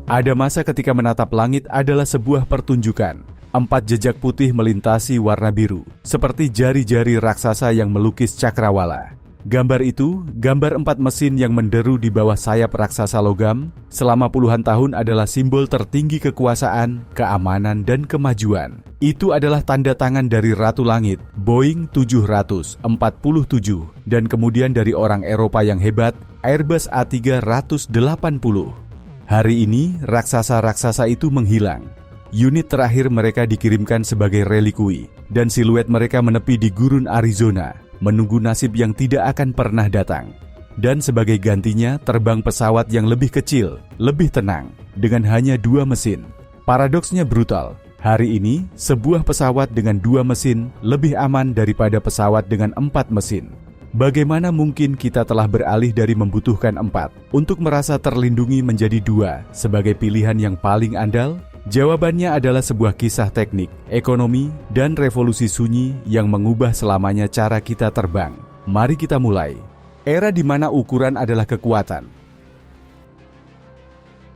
Ada masa ketika menatap langit adalah sebuah pertunjukan. 4 jejak putih melintasi warna biru, seperti jari-jari raksasa yang melukis cakrawala. Gambar itu, gambar 4 mesin yang menderu di bawah sayap raksasa logam, selama puluhan tahun adalah simbol tertinggi kekuasaan, keamanan, dan kemajuan. Itu adalah tanda tangan dari Ratu Langit, Boeing 747, dan kemudian dari orang Eropa yang hebat, Airbus A380. Hari ini, raksasa-raksasa itu menghilang. Unit terakhir mereka dikirimkan sebagai relikui, dan siluet mereka menepi di gurun Arizona, menunggu nasib yang tidak akan pernah datang. Dan sebagai gantinya, terbang pesawat yang lebih kecil, lebih tenang, dengan hanya 2 mesin. Paradoksnya brutal. Hari ini, sebuah pesawat dengan 2 mesin lebih aman daripada pesawat dengan 4 mesin. Bagaimana mungkin kita telah beralih dari membutuhkan 4 untuk merasa terlindungi menjadi 2 sebagai pilihan yang paling andal? Jawabannya adalah sebuah kisah teknik, ekonomi, dan revolusi sunyi yang mengubah selamanya cara kita terbang. Mari kita mulai. Era di mana ukuran adalah kekuatan.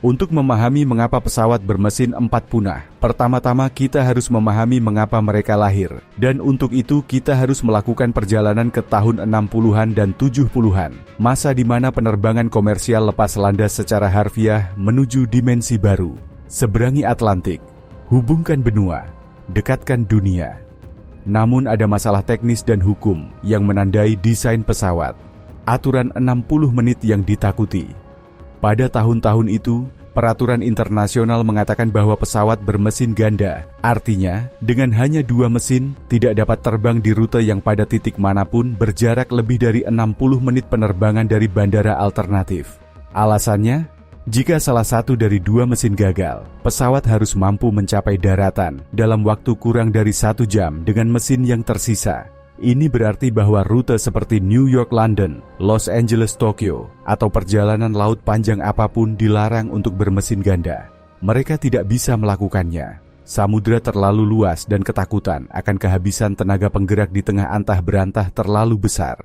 Untuk memahami mengapa pesawat bermesin 4 punah, pertama-tama kita harus memahami mengapa mereka lahir. Dan untuk itu kita harus melakukan perjalanan ke tahun 60-an dan 70-an, masa di mana penerbangan komersial lepas landas secara harfiah menuju dimensi baru. Seberangi Atlantik, hubungkan benua, dekatkan dunia. Namun ada masalah teknis dan hukum yang menandai desain pesawat. Aturan 60 menit yang ditakuti. Pada tahun-tahun itu, peraturan internasional mengatakan bahwa pesawat bermesin ganda, artinya dengan hanya 2 mesin tidak dapat terbang di rute yang pada titik manapun berjarak lebih dari 60 menit penerbangan dari bandara alternatif. Alasannya, jika salah satu dari 2 mesin gagal, pesawat harus mampu mencapai daratan dalam waktu kurang dari 1 jam dengan mesin yang tersisa. Ini berarti bahwa rute seperti New York-London, Los Angeles-Tokyo, atau perjalanan laut panjang apapun dilarang untuk bermesin ganda. Mereka tidak bisa melakukannya. Samudra terlalu luas dan ketakutan akan kehabisan tenaga penggerak di tengah antah berantah terlalu besar.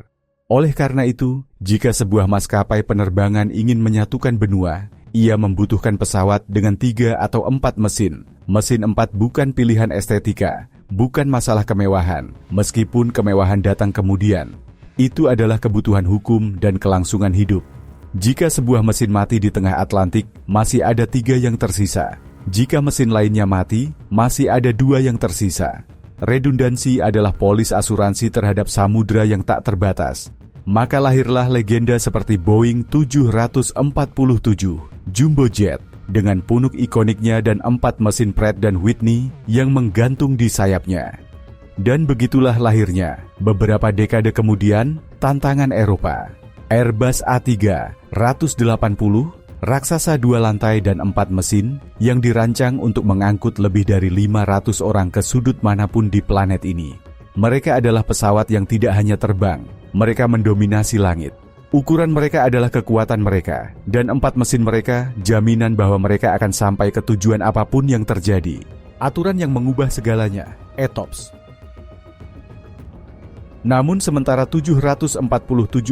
Oleh karena itu, jika sebuah maskapai penerbangan ingin menyatukan benua, ia membutuhkan pesawat dengan 3 atau 4 mesin. Mesin 4 bukan pilihan estetika, bukan masalah kemewahan, meskipun kemewahan datang kemudian. Itu adalah kebutuhan hukum dan kelangsungan hidup. Jika sebuah mesin mati di tengah Atlantik, masih ada 3 yang tersisa. Jika mesin lainnya mati, masih ada 2 yang tersisa. Redundansi adalah polis asuransi terhadap samudra yang tak terbatas. Maka lahirlah legenda seperti Boeing 747, Jumbo Jet, dengan punuk ikoniknya dan 4 mesin Pratt dan Whitney yang menggantung di sayapnya. Dan begitulah lahirnya, beberapa dekade kemudian, tantangan Eropa. Airbus A380, raksasa 2 lantai dan 4 mesin, yang dirancang untuk mengangkut lebih dari 500 orang ke sudut manapun di planet ini. Mereka adalah pesawat yang tidak hanya terbang, mereka mendominasi langit. Ukuran mereka adalah kekuatan mereka, dan 4 mesin mereka jaminan bahwa mereka akan sampai ke tujuan apapun yang terjadi. Aturan yang mengubah segalanya, ETOPS. Namun sementara 747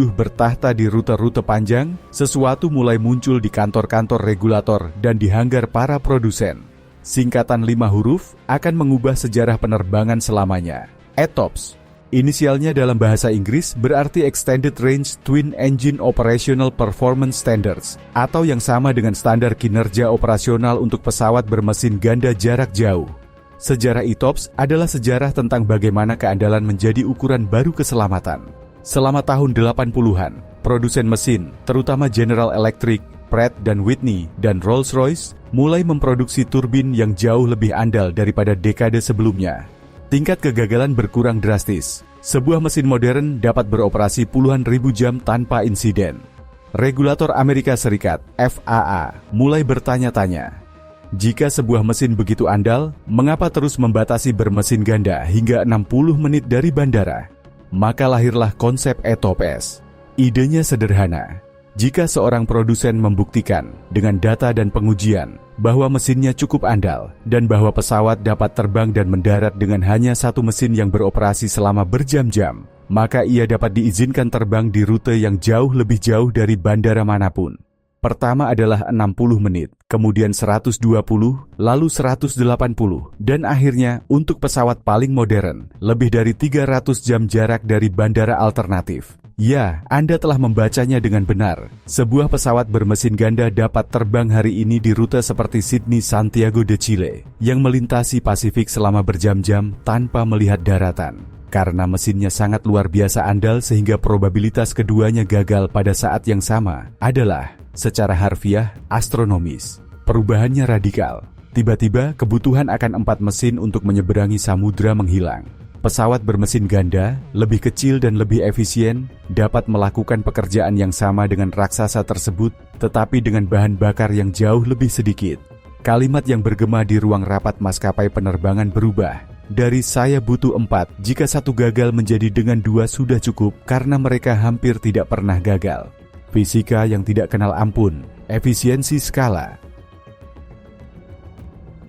bertahta di rute-rute panjang, sesuatu mulai muncul di kantor-kantor regulator dan di hanggar para produsen. Singkatan 5 huruf akan mengubah sejarah penerbangan selamanya. ETOPS. Inisialnya dalam bahasa Inggris berarti Extended Range Twin Engine Operational Performance Standards, atau yang sama dengan standar kinerja operasional untuk pesawat bermesin ganda jarak jauh. Sejarah ETOPS adalah sejarah tentang bagaimana keandalan menjadi ukuran baru keselamatan. Selama tahun 80-an, produsen mesin, terutama General Electric, Pratt dan Whitney, dan Rolls-Royce, mulai memproduksi turbin yang jauh lebih andal daripada dekade sebelumnya. Tingkat kegagalan berkurang drastis. Sebuah mesin modern dapat beroperasi puluhan ribu jam tanpa insiden. Regulator Amerika Serikat, FAA, mulai bertanya-tanya, jika sebuah mesin begitu andal, mengapa terus membatasi bermesin ganda hingga 60 menit dari bandara? Maka lahirlah konsep ETOPS. Idenya sederhana. Jika seorang produsen membuktikan dengan data dan pengujian bahwa mesinnya cukup andal dan bahwa pesawat dapat terbang dan mendarat dengan hanya 1 mesin yang beroperasi selama berjam-jam, maka ia dapat diizinkan terbang di rute yang jauh lebih jauh dari bandara manapun. Pertama adalah 60 menit, kemudian 120, lalu 180, dan akhirnya untuk pesawat paling modern, lebih dari 300 jam jarak dari bandara alternatif. Ya, Anda telah membacanya dengan benar. Sebuah pesawat bermesin ganda dapat terbang hari ini di rute seperti Sydney-Santiago de Chile, yang melintasi Pasifik selama berjam-jam tanpa melihat daratan. Karena mesinnya sangat luar biasa andal sehingga probabilitas keduanya gagal pada saat yang sama adalah secara harfiah, astronomis. Perubahannya radikal. Tiba-tiba, kebutuhan akan 4 mesin untuk menyeberangi samudra menghilang. Pesawat bermesin ganda, lebih kecil dan lebih efisien, dapat melakukan pekerjaan yang sama dengan raksasa tersebut, tetapi dengan bahan bakar yang jauh lebih sedikit. Kalimat yang bergema di ruang rapat maskapai penerbangan berubah. Dari "saya butuh 4, jika 1 gagal" menjadi "dengan 2 sudah cukup" karena mereka hampir tidak pernah gagal. Fisika yang tidak kenal ampun, efisiensi skala.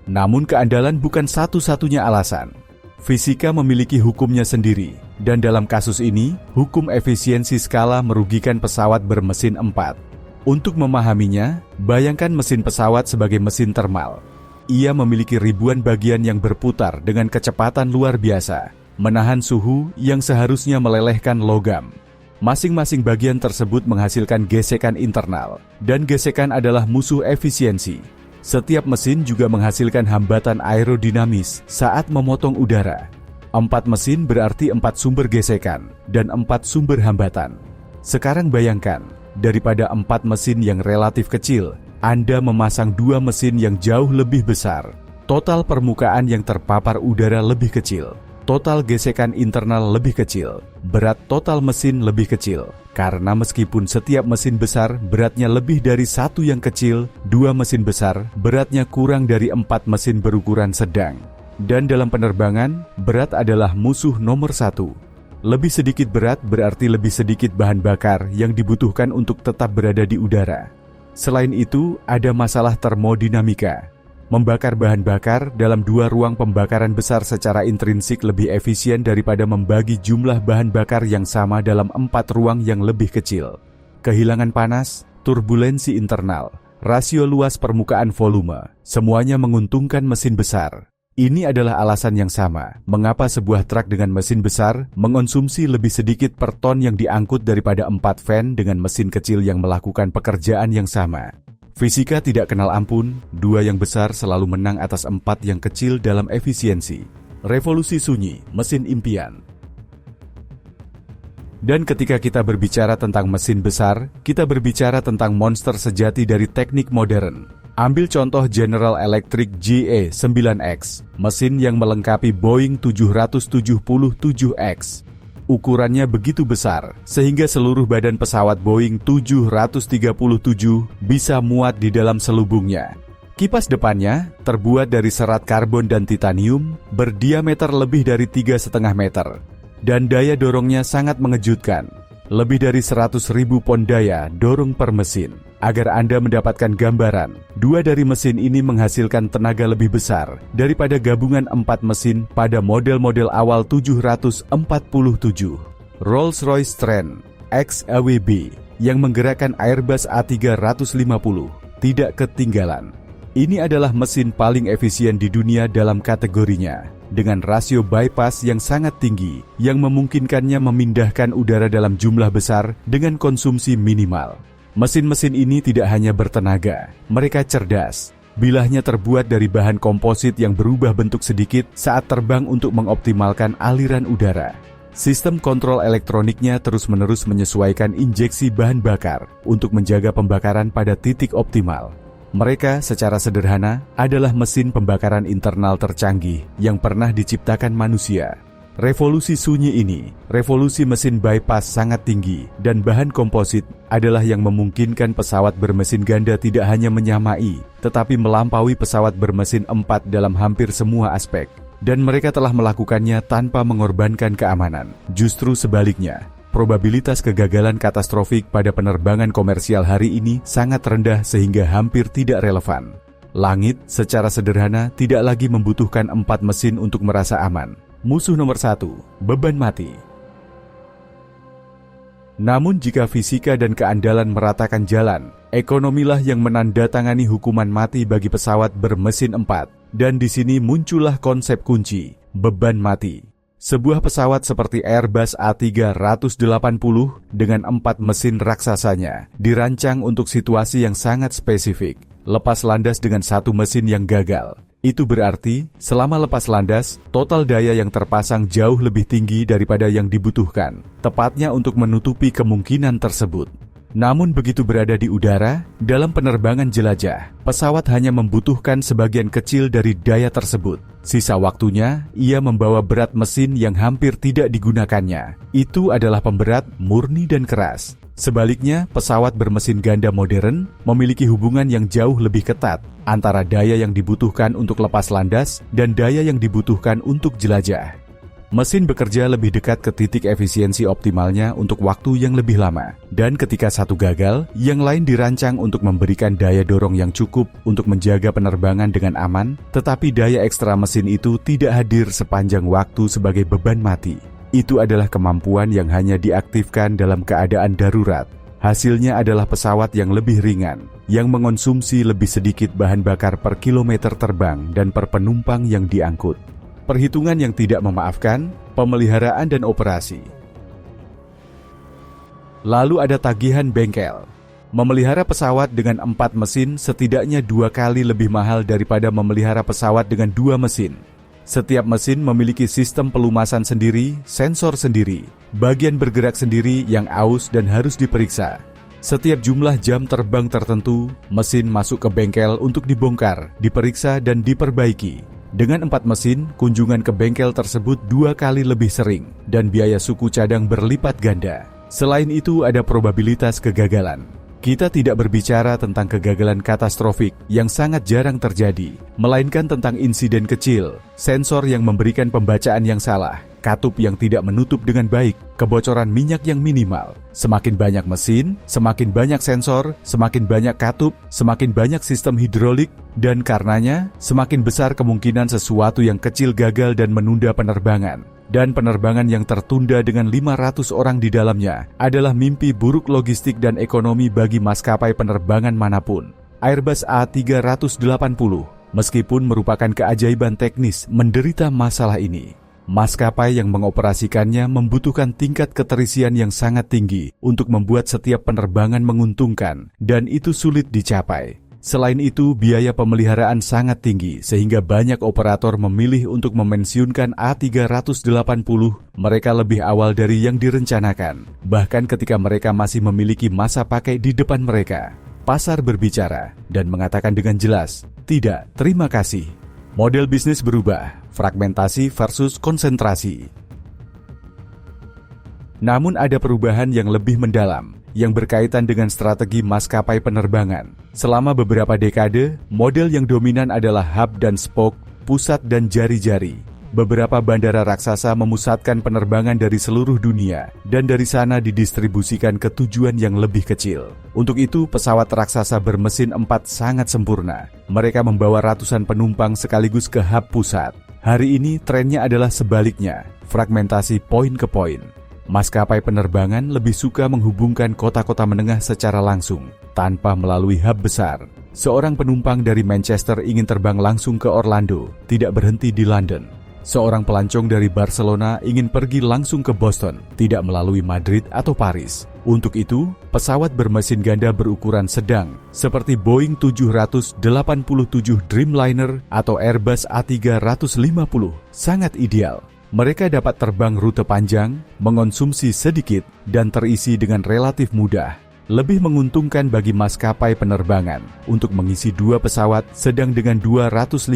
Namun keandalan bukan satu-satunya alasan. Fisika memiliki hukumnya sendiri, dan dalam kasus ini, hukum efisiensi skala merugikan pesawat bermesin 4. Untuk memahaminya, bayangkan mesin pesawat sebagai mesin termal. Ia memiliki ribuan bagian yang berputar dengan kecepatan luar biasa, menahan suhu yang seharusnya melelehkan logam. Masing-masing bagian tersebut menghasilkan gesekan internal, dan gesekan adalah musuh efisiensi. Setiap mesin juga menghasilkan hambatan aerodinamis saat memotong udara. 4 mesin berarti 4 sumber gesekan, dan 4 sumber hambatan. Sekarang bayangkan, daripada 4 mesin yang relatif kecil, Anda memasang 2 mesin yang jauh lebih besar. Total permukaan yang terpapar udara lebih kecil. Total gesekan internal lebih kecil, berat total mesin lebih kecil. Karena meskipun setiap mesin besar beratnya lebih dari 1 yang kecil, 2 mesin besar beratnya kurang dari 4 mesin berukuran sedang. Dan dalam penerbangan, berat adalah musuh nomor 1. Lebih sedikit berat berarti lebih sedikit bahan bakar yang dibutuhkan untuk tetap berada di udara. Selain itu, ada masalah termodinamika. Membakar bahan bakar dalam 2 ruang pembakaran besar secara intrinsik lebih efisien daripada membagi jumlah bahan bakar yang sama dalam 4 ruang yang lebih kecil. Kehilangan panas, turbulensi internal, rasio luas permukaan volume, semuanya menguntungkan mesin besar. Ini adalah alasan yang sama mengapa sebuah truk dengan mesin besar mengonsumsi lebih sedikit per ton yang diangkut daripada 4 van dengan mesin kecil yang melakukan pekerjaan yang sama. Fisika tidak kenal ampun, 2 yang besar selalu menang atas 4 yang kecil dalam efisiensi. Revolusi sunyi, mesin impian. Dan ketika kita berbicara tentang mesin besar, kita berbicara tentang monster sejati dari teknik modern. Ambil contoh General Electric GE9X, mesin yang melengkapi Boeing 777X. Ukurannya begitu besar, sehingga seluruh badan pesawat Boeing 737 bisa muat di dalam selubungnya. Kipas depannya terbuat dari serat karbon dan titanium, berdiameter lebih dari 3,5 meter. Dan daya dorongnya sangat mengejutkan, lebih dari 100.000 pon daya dorong per mesin. Agar Anda mendapatkan gambaran, 2 dari mesin ini menghasilkan tenaga lebih besar daripada gabungan 4 mesin pada model-model awal 747. Rolls-Royce Trent XAWB yang menggerakkan Airbus A350 tidak ketinggalan. Ini adalah mesin paling efisien di dunia dalam kategorinya, dengan rasio bypass yang sangat tinggi yang memungkinkannya memindahkan udara dalam jumlah besar dengan konsumsi minimal. Mesin-mesin ini tidak hanya bertenaga, mereka cerdas. Bilahnya terbuat dari bahan komposit yang berubah bentuk sedikit saat terbang untuk mengoptimalkan aliran udara. Sistem kontrol elektroniknya terus-menerus menyesuaikan injeksi bahan bakar untuk menjaga pembakaran pada titik optimal. Mereka secara sederhana adalah mesin pembakaran internal tercanggih yang pernah diciptakan manusia. Revolusi sunyi ini, revolusi mesin bypass sangat tinggi dan bahan komposit adalah yang memungkinkan pesawat bermesin ganda tidak hanya menyamai, tetapi melampaui pesawat bermesin 4 dalam hampir semua aspek. Dan mereka telah melakukannya tanpa mengorbankan keamanan. Justru sebaliknya, probabilitas kegagalan katastrofik pada penerbangan komersial hari ini sangat rendah sehingga hampir tidak relevan. Langit secara sederhana tidak lagi membutuhkan 4 mesin untuk merasa aman. Musuh nomor 1, beban mati. Namun jika fisika dan keandalan meratakan jalan, ekonomilah yang menandatangani hukuman mati bagi pesawat bermesin 4. Dan di sini muncullah konsep kunci, beban mati. Sebuah pesawat seperti Airbus A380 dengan 4 mesin raksasanya dirancang untuk situasi yang sangat spesifik, lepas landas dengan 1 mesin yang gagal. Itu berarti, selama lepas landas, total daya yang terpasang jauh lebih tinggi daripada yang dibutuhkan, tepatnya untuk menutupi kemungkinan tersebut. Namun begitu berada di udara, dalam penerbangan jelajah, pesawat hanya membutuhkan sebagian kecil dari daya tersebut. Sisa waktunya, ia membawa berat mesin yang hampir tidak digunakannya. Itu adalah pemberat murni dan keras. Sebaliknya, pesawat bermesin ganda modern memiliki hubungan yang jauh lebih ketat antara daya yang dibutuhkan untuk lepas landas dan daya yang dibutuhkan untuk jelajah. Mesin bekerja lebih dekat ke titik efisiensi optimalnya untuk waktu yang lebih lama. Dan ketika satu gagal, yang lain dirancang untuk memberikan daya dorong yang cukup untuk menjaga penerbangan dengan aman, tetapi daya ekstra mesin itu tidak hadir sepanjang waktu sebagai beban mati. Itu adalah kemampuan yang hanya diaktifkan dalam keadaan darurat. Hasilnya adalah pesawat yang lebih ringan, yang mengonsumsi lebih sedikit bahan bakar per kilometer terbang dan per penumpang yang diangkut. Perhitungan yang tidak memaafkan, pemeliharaan dan operasi. Lalu ada tagihan bengkel. Memelihara pesawat dengan 4 mesin setidaknya 2 kali lebih mahal daripada memelihara pesawat dengan 2 mesin. Setiap mesin memiliki sistem pelumasan sendiri, sensor sendiri, bagian bergerak sendiri yang aus dan harus diperiksa. Setiap jumlah jam terbang tertentu, mesin masuk ke bengkel untuk dibongkar, diperiksa dan diperbaiki. Dengan 4 mesin, kunjungan ke bengkel tersebut 2 kali lebih sering dan biaya suku cadang berlipat ganda. Selain itu ada probabilitas kegagalan. Kita tidak berbicara tentang kegagalan katastrofik yang sangat jarang terjadi, melainkan tentang insiden kecil, sensor yang memberikan pembacaan yang salah, katup yang tidak menutup dengan baik, kebocoran minyak yang minimal. Semakin banyak mesin, semakin banyak sensor, semakin banyak katup, semakin banyak sistem hidrolik, dan karenanya semakin besar kemungkinan sesuatu yang kecil gagal dan menunda penerbangan. Dan penerbangan yang tertunda dengan 500 orang di dalamnya adalah mimpi buruk logistik dan ekonomi bagi maskapai penerbangan manapun. Airbus A380, meskipun merupakan keajaiban teknis, menderita masalah ini. Maskapai yang mengoperasikannya membutuhkan tingkat keterisian yang sangat tinggi untuk membuat setiap penerbangan menguntungkan, dan itu sulit dicapai. Selain itu, biaya pemeliharaan sangat tinggi sehingga banyak operator memilih untuk memensiunkan A380 mereka lebih awal dari yang direncanakan, bahkan ketika mereka masih memiliki masa pakai di depan mereka. Pasar berbicara dan mengatakan dengan jelas, tidak, terima kasih. Model bisnis berubah, fragmentasi versus konsentrasi. Namun ada perubahan yang lebih mendalam, yang berkaitan dengan strategi maskapai penerbangan. Selama beberapa dekade, model yang dominan adalah hub dan spoke, pusat dan jari-jari. Beberapa bandara raksasa memusatkan penerbangan dari seluruh dunia, dan dari sana didistribusikan ke tujuan yang lebih kecil. Untuk itu, pesawat raksasa bermesin 4 sangat sempurna. Mereka membawa ratusan penumpang sekaligus ke hub pusat. Hari ini, trennya adalah sebaliknya, fragmentasi poin ke poin. Maskapai penerbangan lebih suka menghubungkan kota-kota menengah secara langsung, tanpa melalui hub besar. Seorang penumpang dari Manchester ingin terbang langsung ke Orlando, tidak berhenti di London. Seorang pelancong dari Barcelona ingin pergi langsung ke Boston, tidak melalui Madrid atau Paris. Untuk itu, pesawat bermesin ganda berukuran sedang, seperti Boeing 787 Dreamliner atau Airbus A350, sangat ideal. Mereka dapat terbang rute panjang, mengonsumsi sedikit, dan terisi dengan relatif mudah. Lebih menguntungkan bagi maskapai penerbangan untuk mengisi 2 pesawat sedang dengan 250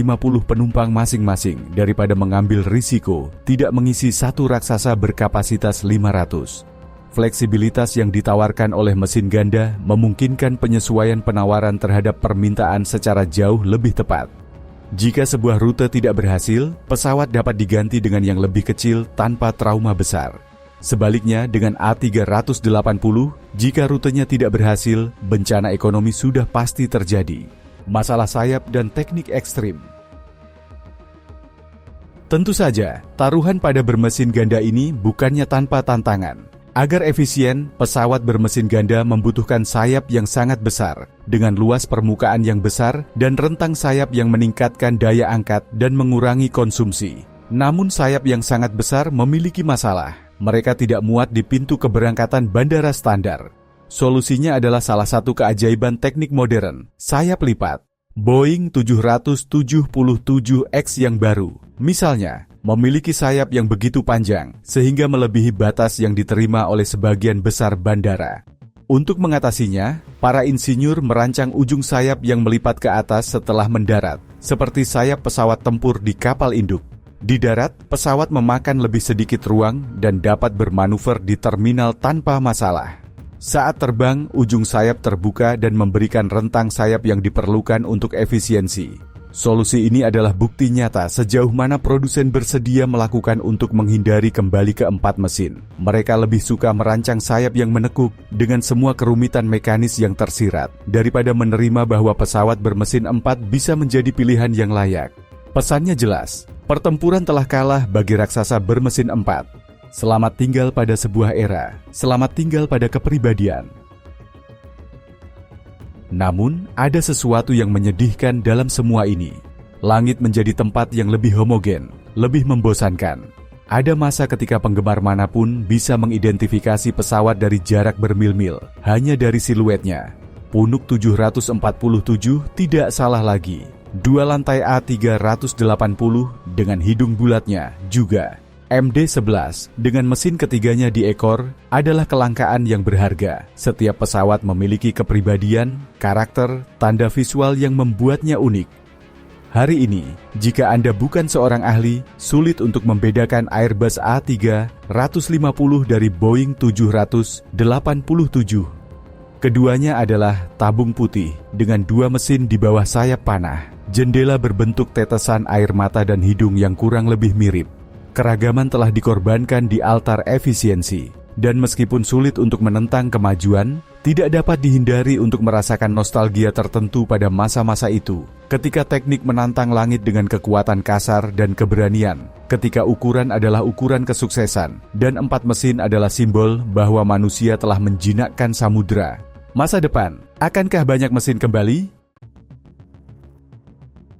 penumpang masing-masing daripada mengambil risiko tidak mengisi satu raksasa berkapasitas 500. Fleksibilitas yang ditawarkan oleh mesin ganda memungkinkan penyesuaian penawaran terhadap permintaan secara jauh lebih tepat. Jika sebuah rute tidak berhasil, pesawat dapat diganti dengan yang lebih kecil tanpa trauma besar. Sebaliknya, dengan A380, jika rutenya tidak berhasil, bencana ekonomi sudah pasti terjadi. Masalah sayap dan teknik ekstrim. Tentu saja, taruhan pada bermesin ganda ini bukannya tanpa tantangan. Agar efisien, pesawat bermesin ganda membutuhkan sayap yang sangat besar, dengan luas permukaan yang besar dan rentang sayap yang meningkatkan daya angkat dan mengurangi konsumsi. Namun sayap yang sangat besar memiliki masalah. Mereka tidak muat di pintu keberangkatan bandara standar. Solusinya adalah salah satu keajaiban teknik modern, sayap lipat. Boeing 777X yang baru, misalnya, memiliki sayap yang begitu panjang sehingga melebihi batas yang diterima oleh sebagian besar bandara. Untuk mengatasinya, para insinyur merancang ujung sayap yang melipat ke atas setelah mendarat, seperti sayap pesawat tempur di kapal induk. Di darat, pesawat memakan lebih sedikit ruang dan dapat bermanuver di terminal tanpa masalah. Saat terbang, ujung sayap terbuka dan memberikan rentang sayap yang diperlukan untuk efisiensi. Solusi ini adalah bukti nyata sejauh mana produsen bersedia melakukan untuk menghindari kembali ke 4 mesin. Mereka lebih suka merancang sayap yang menekuk dengan semua kerumitan mekanis yang tersirat, daripada menerima bahwa pesawat bermesin 4 bisa menjadi pilihan yang layak. Pesannya jelas, pertempuran telah kalah bagi raksasa bermesin 4. Selamat tinggal pada sebuah era, selamat tinggal pada kepribadian. Namun, ada sesuatu yang menyedihkan dalam semua ini. Langit menjadi tempat yang lebih homogen, lebih membosankan. Ada masa ketika penggemar manapun bisa mengidentifikasi pesawat dari jarak bermil-mil, hanya dari siluetnya. Punuk 747 tidak salah lagi. Dua lantai A380 dengan hidung bulatnya juga. MD-11 dengan mesin ketiganya di ekor adalah kelangkaan yang berharga. Setiap pesawat memiliki kepribadian, karakter, tanda visual yang membuatnya unik. Hari ini, jika Anda bukan seorang ahli, sulit untuk membedakan Airbus A350 dari Boeing 787. Keduanya adalah tabung putih dengan dua mesin di bawah sayap panah, jendela berbentuk tetesan air mata dan hidung yang kurang lebih mirip. Keragaman telah dikorbankan di altar efisiensi, dan meskipun sulit untuk menentang kemajuan, tidak dapat dihindari untuk merasakan nostalgia tertentu pada masa-masa itu, ketika teknik menantang langit dengan kekuatan kasar dan keberanian, ketika ukuran adalah ukuran kesuksesan, dan 4 mesin adalah simbol bahwa manusia telah menjinakkan samudera. Masa depan, akankah banyak mesin kembali?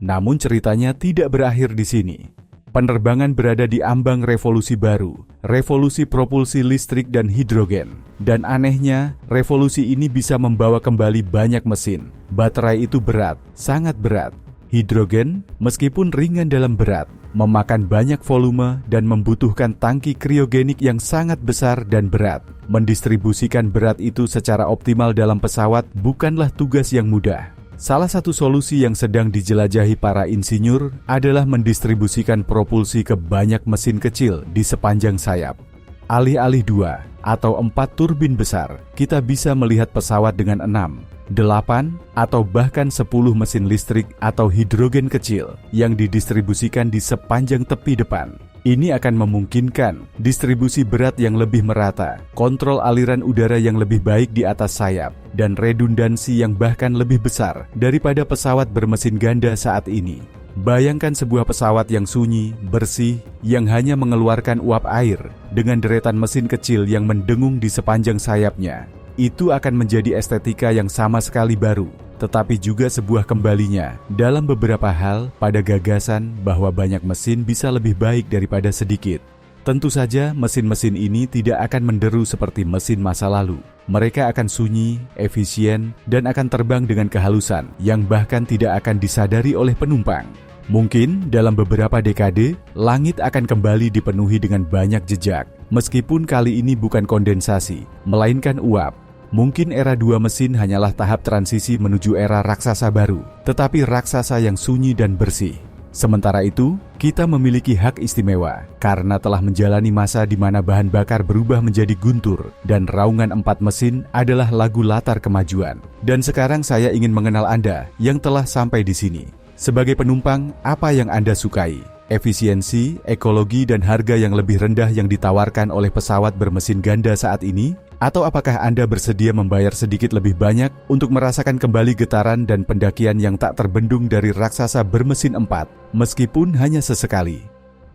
Namun ceritanya tidak berakhir di sini. Penerbangan berada di ambang revolusi baru, revolusi propulsi listrik dan hidrogen. Dan anehnya, revolusi ini bisa membawa kembali banyak mesin. Baterai itu berat, sangat berat. Hidrogen, meskipun ringan dalam berat, memakan banyak volume dan membutuhkan tangki kriogenik yang sangat besar dan berat. Mendistribusikan berat itu secara optimal dalam pesawat bukanlah tugas yang mudah. Salah satu solusi yang sedang dijelajahi para insinyur adalah mendistribusikan propulsi ke banyak mesin kecil di sepanjang sayap. Alih-alih 2 atau 4 turbin besar, kita bisa melihat pesawat dengan 6, 8, atau bahkan 10 mesin listrik atau hidrogen kecil yang didistribusikan di sepanjang tepi depan. Ini akan memungkinkan distribusi berat yang lebih merata, kontrol aliran udara yang lebih baik di atas sayap, dan redundansi yang bahkan lebih besar daripada pesawat bermesin ganda saat ini. Bayangkan sebuah pesawat yang sunyi, bersih, yang hanya mengeluarkan uap air dengan deretan mesin kecil yang mendengung di sepanjang sayapnya. Itu akan menjadi estetika yang sama sekali baru, tetapi juga sebuah kembalinya dalam beberapa hal pada gagasan bahwa banyak mesin bisa lebih baik daripada sedikit. Tentu saja mesin-mesin ini tidak akan menderu seperti mesin masa lalu. Mereka akan sunyi, efisien, dan akan terbang dengan kehalusan yang bahkan tidak akan disadari oleh penumpang. Mungkin dalam beberapa dekade, langit akan kembali dipenuhi dengan banyak jejak, meskipun kali ini bukan kondensasi, melainkan uap. Mungkin era 2 mesin hanyalah tahap transisi menuju era raksasa baru, tetapi raksasa yang sunyi dan bersih. Sementara itu, kita memiliki hak istimewa karena telah menjalani masa di mana bahan bakar berubah menjadi guntur dan raungan 4 mesin adalah lagu latar kemajuan. Dan sekarang saya ingin mengenal Anda yang telah sampai di sini. Sebagai penumpang, apa yang Anda sukai? Efisiensi, ekologi, dan harga yang lebih rendah yang ditawarkan oleh pesawat bermesin ganda saat ini? Atau apakah Anda bersedia membayar sedikit lebih banyak untuk merasakan kembali getaran dan pendakian yang tak terbendung dari raksasa bermesin 4, meskipun hanya sesekali?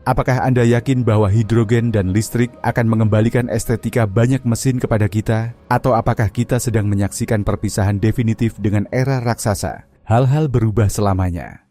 Apakah Anda yakin bahwa hidrogen dan listrik akan mengembalikan estetika banyak mesin kepada kita? Atau apakah kita sedang menyaksikan perpisahan definitif dengan era raksasa? Hal-hal berubah selamanya.